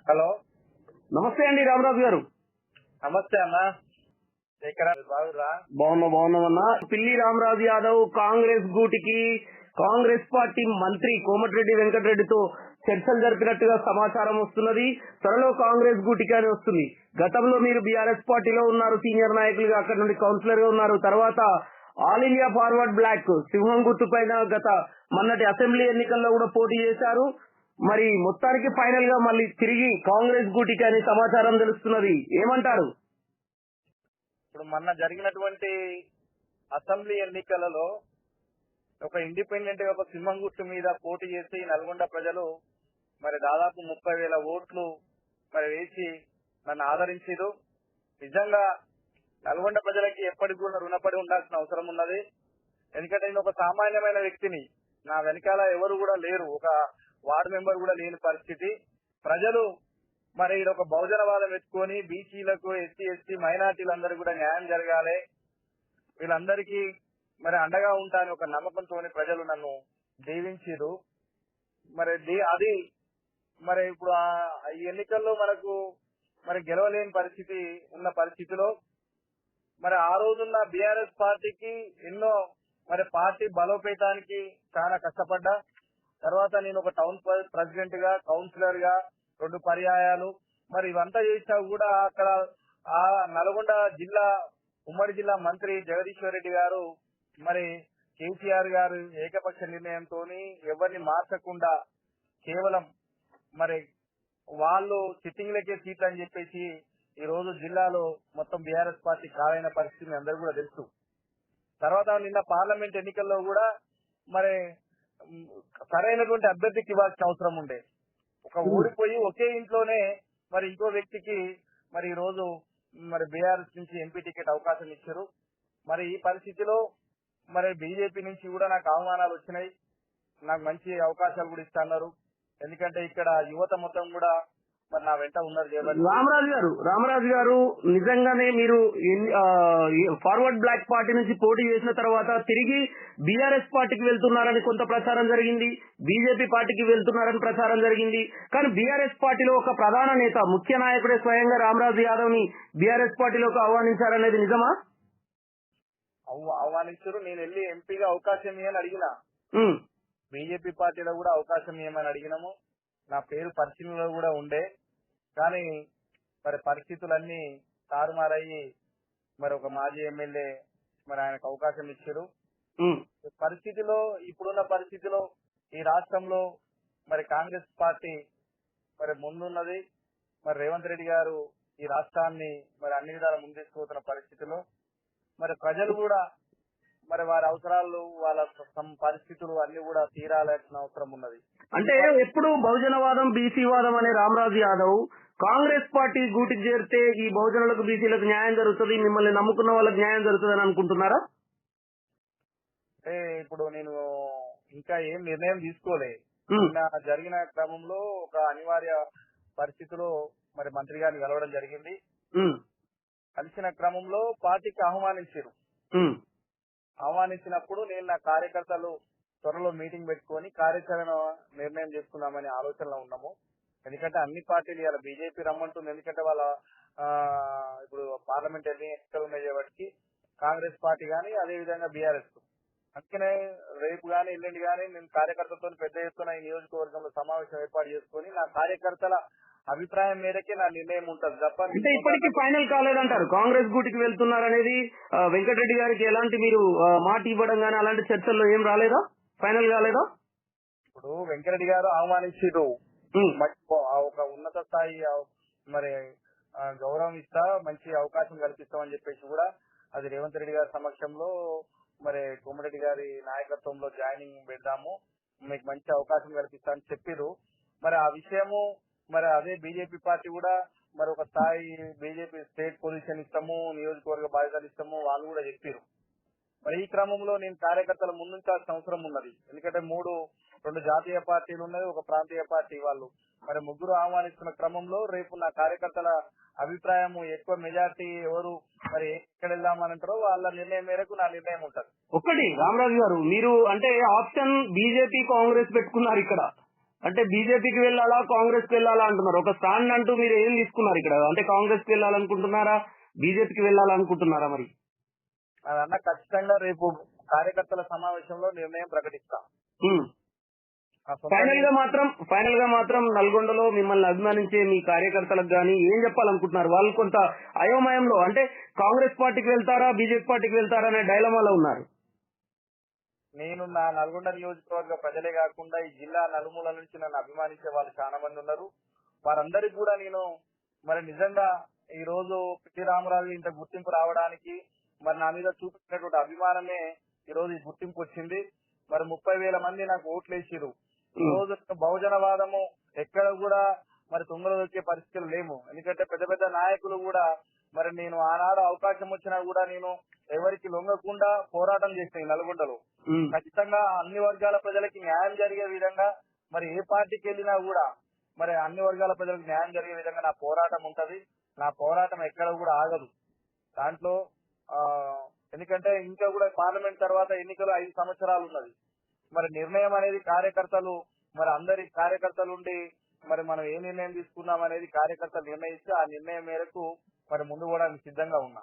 Hello, నమస్తే అండి రామరాజు గారు. నమస్తే అన్న. బాగురా? బాగున్నామన్నా. పిల్లి రామరాజు యాదవ్ కాంగ్రెస్ గూటికి కాంగ్రెస్ పార్టీ మంత్రి కోమటిరెడ్డి వెంకటరెడ్డితో చర్చలు జరిపినట్టుగా సమాచారం వస్తున్నది. త్వరలో కాంగ్రెస్ గూటికి అని వస్తుంది. గతంలో మీరు బీఆర్ఎస్ పార్టీలో ఉన్నారు, సీనియర్ నాయకులుగా, అక్కడ నుండి కౌన్సిలర్ గా ఉన్నారు. తర్వాత ఆల్ ఇండియా ఫార్వర్డ్ బ్లాక్ సింహం గుర్తు పైన మొన్నటి అసెంబ్లీ ఎన్నికల్లో కూడా పోటీ చేశారు. మరి మొత్తానికి ఫైనల్ గా మళ్ళీ తిరిగి కాంగ్రెస్ గూటికి అనే సమాచారం తెలుస్తున్నది. ఏమంటారు? ఇప్పుడు మొన్న జరిగినటువంటి అసెంబ్లీ ఎన్నికలలో ఒక ఇండిపెండెంట్ గా ఒక సింహం గుర్తు మీద పోటీ చేసి నల్గొండ ప్రజలు మరి దాదాపు 30,000 ఓట్లు మరి వేసి నన్ను ఆదరించారు. నిజంగా నల్గొండ ప్రజలకి ఎప్పటికి కూడా రుణపడి ఉండాల్సిన అవసరం ఉన్నది. ఎందుకంటే నేను ఒక సామాన్యమైన వ్యక్తిని, నా వెనకాల ఎవరు కూడా లేరు, ఒక వార్డు మెంబర్ కూడా లేని పరిస్థితి. ప్రజలు మరి ఒక బహుజనవాదం ఎత్తుకొని బీసీలకు, ఎస్సీ ఎస్టీ మైనార్టీలందరూ కూడా న్యాయం జరగాలి, వీళ్ళందరికీ మరి అండగా ఉంటానని ఒక నమ్మకంతో ప్రజలు నన్ను దీవించారు. మరి అది మరి ఇప్పుడు ఈ ఎన్నికల్లో మనకు మరి గెలవలేని పరిస్థితి ఉన్న పరిస్థితిలో మరి ఆ రోజున్న బీఆర్ఎస్ పార్టీకి ఎన్నో మరి పార్టీ బలోపేతానికి చాలా కష్టపడ్డా. తర్వాత నేను ఒక టౌన్ ప్రెసిడెంట్ గా, కౌన్సిలర్ గా 2 పర్యాయాలు మరి ఇవంతా చేసినా కూడా అక్కడ ఆ నల్గొండ జిల్లా ఉమ్మడి జిల్లా మంత్రి జగదీశ్వర్ రెడ్డి గారు మరి కేసీఆర్ గారు ఏకపక్ష నిర్ణయంతో ఎవరిని మార్చకుండా కేవలం మరి వాళ్ళు సిట్టింగ్లకే సీట్లు అని చెప్పేసి ఈ రోజు జిల్లాలో మొత్తం బీఆర్ఎస్ పార్టీ కాలైన పరిస్థితి అందరూ కూడా తెలుసు. తర్వాత నిన్న పార్లమెంట్ ఎన్నికల్లో కూడా మరి సరైనటువంటి అభ్యర్థికి ఇవ్వాల్సిన అవసరం ఉండే. ఒక ఓడిపోయి ఒకే ఇంట్లోనే మరి ఇంకో వ్యక్తికి మరి ఈ రోజు మరి బీఆర్ఎస్ నుంచి ఎంపీ టికెట్ అవకాశం ఇచ్చారు. మరి ఈ పరిస్థితిలో మరి బీజేపీ నుంచి కూడా నాకు అవమానాలు వచ్చినాయి. నాకు మంచి అవకాశాలు కూడా ఇస్తున్నారు. ఎందుకంటే ఇక్కడ యువత మొత్తం కూడా మరి నా వెంట ఉన్నారు. రామరాజు గారు నిజంగానే మీరు ఫార్వర్డ్ బ్లాక్ పార్టీ నుంచి పోటీ చేసిన తర్వాత తిరిగి బీఆర్ఎస్ పార్టీకి వెళ్తున్నారని కొంత ప్రచారం జరిగింది, బీజేపీ పార్టీకి వెళ్తున్నారని ప్రచారం జరిగింది. కానీ బీఆర్ఎస్ పార్టీలో ఒక ప్రధాన నేత, ముఖ్య నాయకుడే స్వయంగా రామరాజు యాదవ్ ని బీఆర్ఎస్ పార్టీలోకి ఆహ్వానించారనేది నిజమా? ఆహ్వానించారు. నేను వెళ్ళి ఎంపీగా అవకాశం ఇవ్వని అడిగిన, బీజేపీ పార్టీలో కూడా అవకాశం ఇవ్వమని అడిగినాము. నా పేరు పరిశీలనలో కూడా ఉండే. కానీ మరి పరిస్థితులన్నీ తారుమారయ్యి మరి ఒక మాజీ ఎమ్మెల్యే మరి ఆయనకు అవకాశం ఇచ్చారు. పరిస్థితిలో ఇప్పుడున్న పరిస్థితిలో ఈ రాష్ట్రంలో మరి కాంగ్రెస్ పార్టీ మరి ముందున్నది. మరి రేవంత్ రెడ్డి గారు ఈ రాష్ట్రాన్ని మరి అన్ని విధాల ముందుకు పరిస్థితిలో మరి ప్రజలు కూడా మరి వారి అవసరాలు, వాళ్ళ పరిస్థితులు అన్ని కూడా తీరాల్సిన అవసరం ఉన్నది. అంటే ఎప్పుడు బహుజనవాదం, బీసీవాదం అనే రామరాజు యాదవ్ కాంగ్రెస్ పార్టీ గూటికి చేరితే ఈ బహుజనులకు, బీసీలకు న్యాయం జరుగుతుంది, మిమ్మల్ని నమ్ముకున్న వాళ్ళకి న్యాయం జరుగుతుంది అని అనుకుంటున్నారా? అంటే ఇప్పుడు నేను ఇంకా ఏం నిర్ణయం తీసుకోలే. జరిగిన క్రమంలో ఒక అనివార్య పరిస్థితిలో మరి మంత్రి గారిని కలవడం జరిగింది. కలిసిన క్రమంలో పార్టీకి ఆహ్వానించినప్పుడు నేను నా కార్యకర్తలు త్వరలో మీటింగ్ పెట్టుకొని కార్యాచరణ నిర్ణయం చేసుకుందామని ఆలోచనలో ఉన్నాము. ఎందుకంటే అన్ని పార్టీలు ఇలా బీజేపీ రమ్మంటుంది. ఎందుకంటే వాళ్ళ ఇప్పుడు పార్లమెంట్ ఎన్నికలు ఉన్నాయి కాబట్టి కాంగ్రెస్ పార్టీ గానీ, అదే విధంగా బీఆర్ఎస్. అందుకనే రేపు గానీ ఎల్లుండి గానీ నేను కార్యకర్తలతో పెద్ద ఎత్తున ఈ నియోజకవర్గంలో సమావేశం ఏర్పాటు చేసుకుని నా కార్యకర్తల అభిప్రాయం మేరకే నా నిర్ణయం ఉంటుంది తప్ప. అంటే ఇప్పటికీ ఫైనల్ కాలేదంటారు కాంగ్రెస్ గూటికి వెళ్తున్నారనేది? వెంకటరెడ్డి గారికి ఎలాంటి మీరు మాట ఇవ్వడం గానీ అలాంటి చర్చల్లో ఏం రాలేదా? ఫైనల్ కాలేదా? ఇప్పుడు వెంకటరెడ్డి గారు ఆహ్వానించారు, ఒక ఉన్నత స్థాయి మరి గౌరవం ఇస్తా, మంచి అవకాశం కల్పిస్తామని చెప్పేసి కూడా అది రేవంత్ రెడ్డి గారి సమక్షంలో మరి కోమటిరెడ్డి గారి నాయకత్వంలో జాయినింగ్ పెడదాము, మీకు మంచి అవకాశం కల్పిస్తా అని చెప్పారు. మరి ఆ విషయము మరి అదే బీజేపీ పార్టీ కూడా మరి ఒక స్థాయి బీజేపీ స్టేట్ పొజిషన్ ఇస్తాము, నియోజకవర్గ బాధ్యతలు ఇస్తాము వాళ్ళు కూడా చెప్పారు. మరి ఈ క్రమంలో నేను కార్యకర్తలు ముందుంచాల్సిన అవసరం ఉన్నది. ఎందుకంటే 2 జాతీయ పార్టీలు ఉన్నాయి, ఒక ప్రాంతీయ పార్టీ వాళ్ళు మరి ముగ్గురు ఆహ్వానిస్తున్న క్రమంలో రేపు నా కార్యకర్తల అభిప్రాయం ఎక్కువ మెజార్టీ ఎవరు మరి ఎక్కడ వెళ్దామనంటారో వాళ్ళ నిర్ణయం మేరకు నా నిర్ణయం ఉంటుంది. ఒకటి రామరాజు గారు, మీరు అంటే ఆప్షన్ బీజేపీ, కాంగ్రెస్ పెట్టుకున్నారు ఇక్కడ. అంటే బీజేపీకి వెళ్ళాలా కాంగ్రెస్ కి వెళ్ళాలా అంటున్నారు. ఒక స్టాండ్ అంటూ మీరు ఏం తీసుకున్నారు ఇక్కడ? అంటే కాంగ్రెస్ కి వెళ్ళాలనుకుంటున్నారా, బీజేపీకి వెళ్ళాలనుకుంటున్నారా? మరి అదన్నా ఖచ్చితంగా రేపు కార్యకర్తల సమావేశంలో నిర్ణయం ప్రకటిస్తాం. ఆ సొంత ఫైనల్ గా మాత్రం నల్గొండలో మిమ్మల్ని అభిమానించే మీ కార్యకర్తలకు గానీ ఏం చెప్పాలనుకుంటున్నారు? వాళ్ళు కొంత అయోమయంలో, అంటే కాంగ్రెస్ పార్టీకి వెళ్తారా బీజేపీ పార్టీకి వెళ్తారా అనే డైలమాలో ఉన్నారు. నేను నా నల్గొండ నియోజకవర్గ ప్రజలే కాకుండా ఈ జిల్లా నలుమూల నుంచి నన్ను అభిమానించే వాళ్ళు చాలా మంది ఉన్నారు. వారందరికీ కూడా నేను మరి నిజంగా ఈ రోజు పిటి రామరాజు ఇంత గుర్తింపు రావడానికి మరి నా మీద చూపించినటువంటి అభిమానమే ఈ రోజు ఈ గుర్తింపు వచ్చింది. మరి 30,000 మంది నాకు ఓట్లు వేసిరు. ఈ రోజు బహుజనవాదము ఎక్కడ కూడా మరి తుంగలో దొక్కే పరిస్థితులు లేము. ఎందుకంటే పెద్ద పెద్ద నాయకులు కూడా మరి నేను ఆనాడు అవకాశం వచ్చినా కూడా నేను ఎవరికి లొంగకుండా పోరాటం చేసిన ఈ నల్గొండలో ఖచ్చితంగా అన్ని వర్గాల ప్రజలకి న్యాయం జరిగే విధంగా మరి ఏ పార్టీకి వెళ్ళినా కూడా మరి అన్ని వర్గాల ప్రజలకు న్యాయం జరిగే విధంగా నా పోరాటం ఉంటది. నా పోరాటం ఎక్కడ కూడా ఆగదు. దాంట్లో ఎందుకంటే ఇంకా కూడా పార్లమెంట్ తర్వాత ఎన్నికలు 5 సంవత్సరాలు ఉన్నది. మరి నిర్ణయం అనేది కార్యకర్తలు మరి అందరి కార్యకర్తలు ఉండి మరి మనం ఏ నిర్ణయం తీసుకున్నాం అనేది కార్యకర్తలు నిర్ణయిస్తే ఆ నిర్ణయం మేరకు మరి ముందు పోవడానికి సిద్ధంగా ఉన్నా.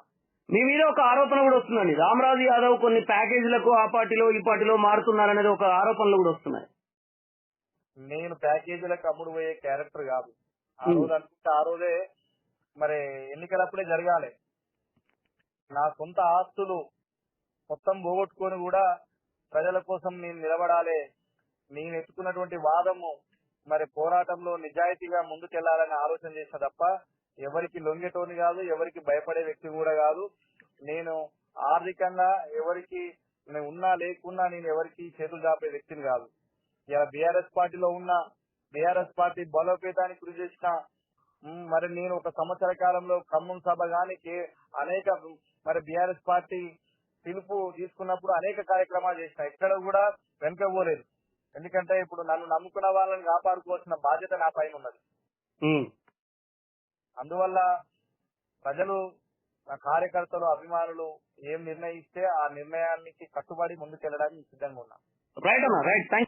మీ మీద ఒక ఆరోపణ కూడా వస్తుందండి, రామరాజు యాదవ్ కొన్ని ప్యాకేజీలకు ఆ పార్టీలో ఈ పార్టీలో మారుతున్నారనేది ఒక ఆరోపణలు కూడా వస్తున్నాయి. నేను ప్యాకేజీలకు అమ్ముడు పోయే క్యారెక్టర్ కాదు. ఆ రోజు అనుకుంటే ఆ రోజే మరి ఎన్నికలప్పుడే జరగాలి. నా సొంత ఆస్తులు మొత్తం పోగొట్టుకొని కూడా ప్రజల కోసం నేను నిలబడాలి. నేను ఎత్తుకున్నటువంటి వాదము మరి పోరాటంలో నిజాయితీగా ముందుకెళ్లాలని ఆలోచన చేసిన తప్ప ఎవరికి లొంగేటోని కాదు, ఎవరికి భయపడే వ్యక్తి కూడా కాదు. నేను ఆర్థికంగా ఎవరికి ఉన్నా లేకున్నా నేను ఎవరికి చేతులు చాపే వ్యక్తిని కాదు. ఇలా బీఆర్ఎస్ పార్టీలో ఉన్న బీఆర్ఎస్ పార్టీ బలోపేతానికి కృషి చేసిన మరి నేను ఒక సంవత్సర కాలంలో ఖమ్మం సభ గాని అనేక మరి బీఆర్ఎస్ పార్టీ పిలుపు తీసుకున్నప్పుడు అనేక కార్యక్రమాలు చేసిన, ఎక్కడ కూడా వెనుకపోలేదు. ఎందుకంటే ఇప్పుడు నన్ను నమ్ముకున్న వాళ్ళని కాపాడుకోవాల్సిన బాధ్యత నా పైన ఉన్నది. అందువల్ల ప్రజలు, నా కార్యకర్తలు, అభిమానులు ఏం నిర్ణయిస్తే ఆ నిర్ణయానికి కట్టుబడి ముందుకెళ్లడానికి సిద్ధంగా ఉన్నా. రైట్ అన్న, రైట్.